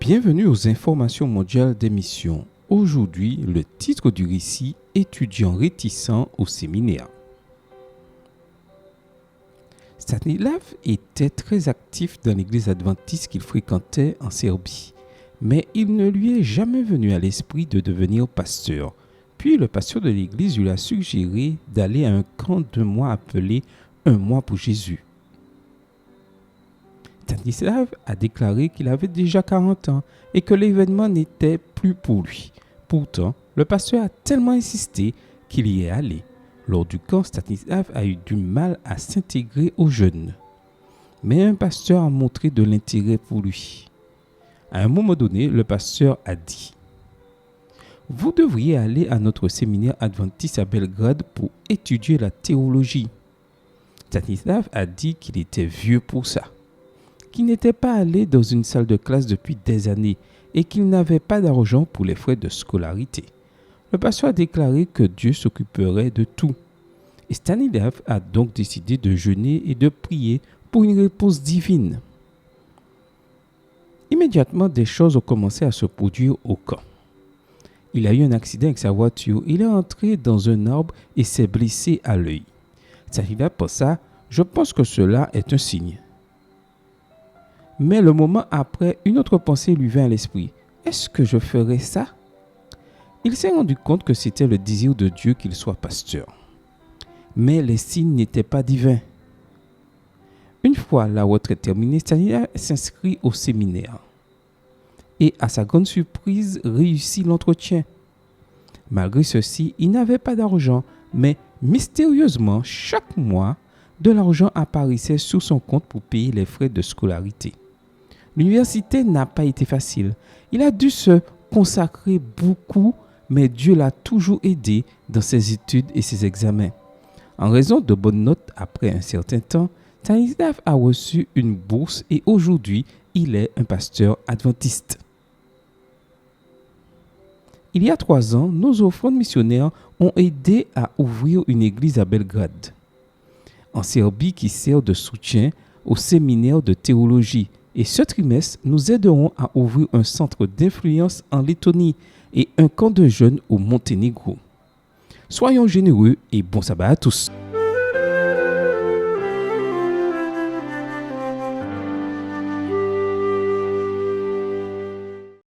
Bienvenue aux informations mondiales des missions. Aujourd'hui, le titre du récit « Étudiant réticent au séminaire ». Stanislav était très actif dans l'église adventiste qu'il fréquentait en Serbie, mais il ne lui est jamais venu à l'esprit de devenir pasteur. Puis le pasteur de l'église lui a suggéré d'aller à un camp d'1 mois appelé « 1 mois pour Jésus ». Stanislav a déclaré qu'il avait déjà 40 ans et que l'événement n'était plus pour lui. Pourtant, le pasteur a tellement insisté qu'il y est allé. Lors du camp, Stanislav a eu du mal à s'intégrer aux jeunes. Mais un pasteur a montré de l'intérêt pour lui. À un moment donné, le pasteur a dit « Vous devriez aller à notre séminaire adventiste à Belgrade pour étudier la théologie. » Stanislav a dit qu'il était vieux pour ça, qu'il n'était pas allé dans une salle de classe depuis des années et qu'il n'avait pas d'argent pour les frais de scolarité. Le pasteur a déclaré que Dieu s'occuperait de tout. Et Stanislav a donc décidé de jeûner et de prier pour une réponse divine. Immédiatement, des choses ont commencé à se produire au camp. Il a eu un accident avec sa voiture, il est entré dans un arbre et s'est blessé à l'œil. Stanislav pensa « Je pense que cela est un signe ». Mais le moment après, une autre pensée lui vint à l'esprit. Est-ce que je ferais ça? Il s'est rendu compte que c'était le désir de Dieu qu'il soit pasteur. Mais les signes n'étaient pas divins. Une fois la retraite terminée, Stanislav s'inscrit au séminaire. Et à sa grande surprise, réussit l'entretien. Malgré ceci, il n'avait pas d'argent, mais mystérieusement, chaque mois, de l'argent apparaissait sur son compte pour payer les frais de scolarité. L'université n'a pas été facile. Il a dû se consacrer beaucoup, mais Dieu l'a toujours aidé dans ses études et ses examens. En raison de bonnes notes après un certain temps, Stanislav a reçu une bourse et aujourd'hui, il est un pasteur adventiste. Il y a 3 ans, nos offrandes missionnaires ont aidé à ouvrir une église à Belgrade, en Serbie, qui sert de soutien au séminaire de théologie. Et ce trimestre, nous aiderons à ouvrir un centre d'influence en Lettonie et un camp de jeunes au Monténégro. Soyons généreux et bon sabbat à tous.